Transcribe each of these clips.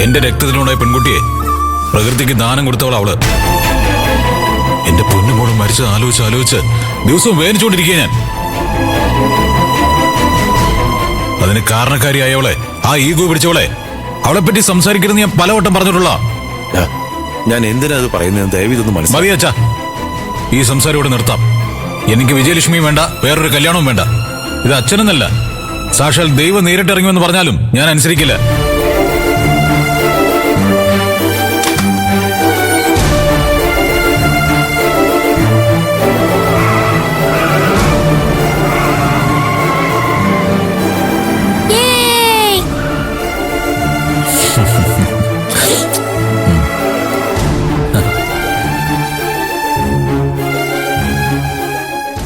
എന്റെ രക്തത്തിലുണ്ടായ പെൺകുട്ടിയെ പ്രകൃതിക്ക് ദാനം കൊടുത്തവൾ അവള്. എന്റെ പൊന്നുമോളും മരിച്ചത് ആലോചിച്ച് ദിവസവും വേദനിച്ചുകൊണ്ടിരിക്കുക ഞാൻ. അതിന് കാരണക്കാരിയായവളെ, ആ ഈഗോ പിടിച്ചവളെ, അവളെപ്പറ്റി സംസാരിക്കരുത് ഞാൻ പലവട്ടം പറഞ്ഞിട്ടുള്ള. ഞാൻ എന്തിനാ അത് പറയുന്നത്? ദയവ് ഇതൊന്ന് മനസ്സിലാക്കി. മതി അച്ഛാ, ഈ സംസാരം ഇവിടെ നിർത്താം. എനിക്ക് വിജയലക്ഷ്മിയും വേണ്ട, വേറൊരു കല്യാണവും വേണ്ട. ഇത് അച്ഛനെന്നല്ല, സാക്ഷാൽ ദൈവം നേരിട്ടിറങ്ങുമെന്ന് പറഞ്ഞാലും ഞാൻ അനുസരിക്കില്ല.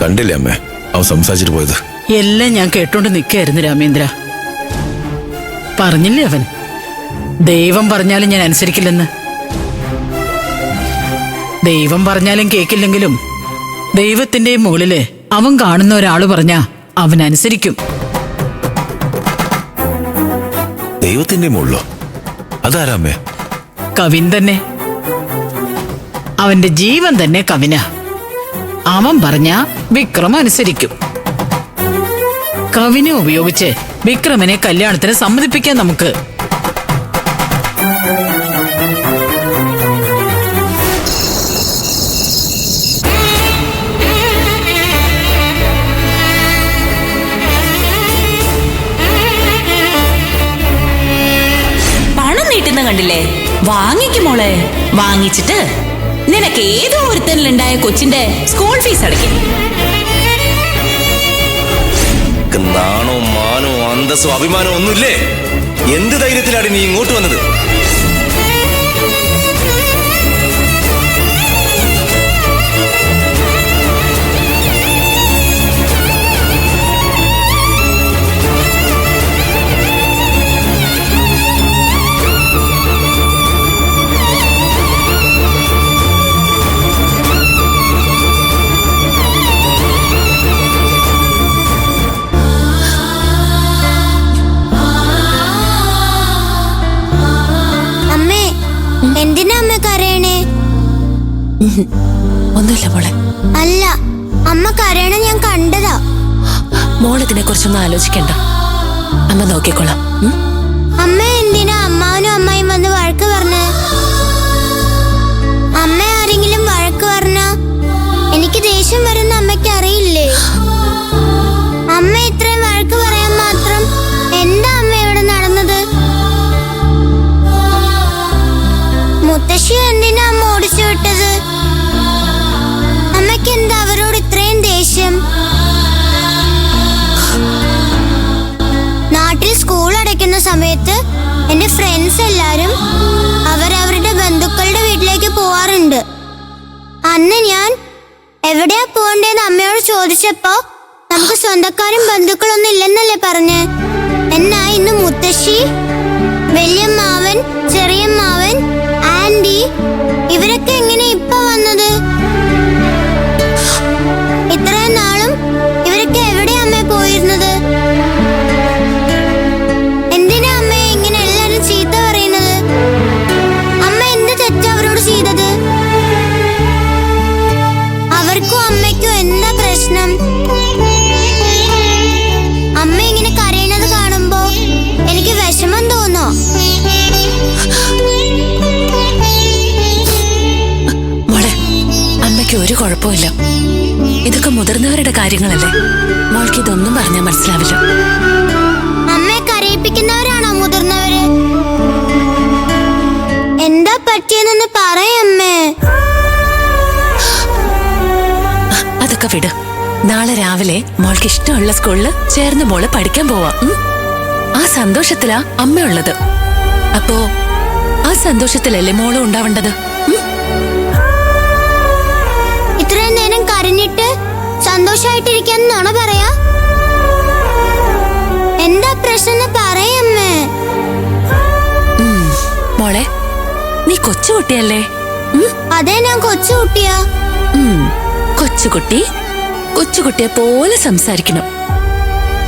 കണ്ടില്ലേ അമ്മേ അവൻ സംസാരിച്ചിട്ട് പോയത്? എല്ലാം ഞാൻ കേട്ടോണ്ട് നിൽക്കായിരുന്നു രാമേന്ദ്ര. പറഞ്ഞില്ലേ അവൻ, ദൈവം പറഞ്ഞാലും ഞാൻ അനുസരിക്കില്ലെന്ന്. ദൈവം പറഞ്ഞാലും കേക്കില്ലെങ്കിലും ദൈവത്തിന്റെ മുകളില് അവൻ കാണുന്ന ഒരാള് പറഞ്ഞാ അവൻ അനുസരിക്കും. ദൈവത്തിന്റെ മുകളിലോ? അതാരാമേ? കവിൻ തന്നെ. അവന്റെ ജീവൻ തന്നെ കവിന. അവൻ പറഞ്ഞ വിക്രം അനുസരിക്കും. കവിനെ ഉപയോഗിച്ച് വിക്രമനെ കല്യാണത്തിന് സമ്മതിപ്പിക്കാൻ നമുക്ക്. പണം നീട്ടുന്ന കണ്ടില്ലേ? വാങ്ങിക്കുമോളെ. വാങ്ങിച്ചിട്ട് നിനക്ക് ഏതോ ഒരുത്തനിലുണ്ടായ കൊച്ചിന്റെ സ്കൂൾ ഫീസ് അടയ്ക്കും. നാണോ മാനോ അന്തസ്സോ അഭിമാനോ ഒന്നുമില്ലേ? എന്ത് ധൈര്യത്തിലാണ് നീ ഇങ്ങോട്ട് വന്നത്? എന്തിനാ അമ്മ കരയണേ? ഒന്നുമില്ല മോളെ. അല്ല, അമ്മ കരയണ ഞാൻ കണ്ടതാ. മോൾ ഇതിനെ കുറിച്ചൊന്നും ആലോചിക്കണ്ട, അമ്മ നോക്കിക്കൊള്ളാം. അമ്മ എന്തിനാ അമ്മാവനും അമ്മായും വന്ന് വഴക്ക് പറഞ്ഞേ? അമ്മ ആരെങ്കിലും വഴക്ക് പറഞ്ഞ എനിക്ക് ദേഷ്യം വരുന്ന അമ്മയ്ക്ക് അറിയില്ലേ? അമ്മ ഇത്രയും വഴക്ക് പറയാൻ മാത്രം എന്താ അമ്മ ഇവിടെ നടന്നത്? മുത്തശ്ശി എന്തിനാ അമ്മ ഓടിച്ചു വിട്ടത്? അമ്മയ്ക്ക് എന്താ അവരോട് ഇത്രയും ദേഷ്യം? നാട്ടിൽ സ്കൂൾ അടയ്ക്കുന്ന സമയത്ത് എന്റെ ഫ്രണ്ട്സ് എല്ലാരും അവരവരുടെ ബന്ധുക്കളുടെ വീട്ടിലേക്ക് പോവാറുണ്ട്. അന്ന് ഞാൻ എവിടെയാ പോകണ്ടേന്ന് അമ്മയോട് ചോദിച്ചപ്പോ നമുക്ക് സ്വന്തക്കാരും ബന്ധുക്കളൊന്നും ഇല്ലെന്നല്ലേ പറഞ്ഞേ. എന്നാ ഇന്ന് മുത്തശ്ശി, വല്യമ്മാവൻ, ചെറിയമ്മാവൻ, ആന്റി ഇവരൊക്കെ എങ്ങനെ ഇപ്പൊ വന്നത്? ഇത്രയും നാളും ഇവരൊക്കെ എവിടെയാ അമ്മ പോയിരുന്നത്? എന്തിനാ അമ്മയെ ഇങ്ങനെ എല്ലാരും ചീത്ത പറയുന്നത്? അമ്മ എന്ത് തെറ്റാ അവരോട് ചെയ്തത്? അവർക്കും അമ്മയ്ക്കും എന്താ പ്രശ്നം? അമ്മ ഇങ്ങനെ കരയണത് കാണുമ്പോ എനിക്ക് വിഷമം തോന്നോ? ഒരു കുഴപ്പമില്ല, ഇതൊക്കെ മുതിർന്നവരുടെ കാര്യങ്ങളല്ലേ. മോൾക്ക് ഇതൊന്നും പറഞ്ഞാൽ മനസ്സിലാവില്ല. അമ്മയെ കരയിപ്പിക്കുന്നവരാണോ മുതിർന്നവര്? എന്താ പറ്റിയെന്ന് പറയമ്മേ. അതൊക്കെ വിട്. നാളെ രാവിലെ മോൾക്ക് ഇഷ്ടമുള്ള സ്കൂളിൽ ചേർന്ന് മോള് പഠിക്കാൻ പോവാ. ആ സന്തോഷത്തിലാ അമ്മയുള്ളത്. അപ്പോ ആ സന്തോഷത്തിലല്ലേ മോളും ഉണ്ടാവേണ്ടത്. ഇത്രയും നേരം കരഞ്ഞിട്ട് സന്തോഷായിട്ടിരിക്കാന്നാണോ പറയാ? എന്താ പ്രശ്നം പറയമ്മേ. മോളെ, നീ കൊച്ചുകുട്ടിയല്ലേ? അതെ, ഞാൻ കൊച്ചുകുട്ടിയാ. കൊച്ചുകുട്ടി കൊച്ചുകുട്ടിയെ പോലെ സംസാരിക്കണം.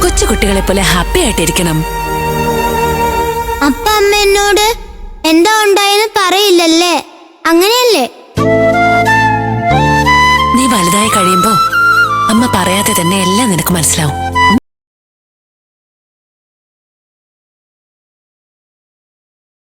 കൊച്ചുകുട്ടികളെ പോലെ ഹാപ്പി ആയിട്ടിരിക്കണം. അപ്പ അമ്മ എന്നോട് അല്ലേ? അങ്ങനെയല്ലേ? നീ വലുതായി കഴിയുമ്പോ അമ്മ പറയാതെ തന്നെ എല്ലാം നിനക്ക് മനസ്സിലാവും.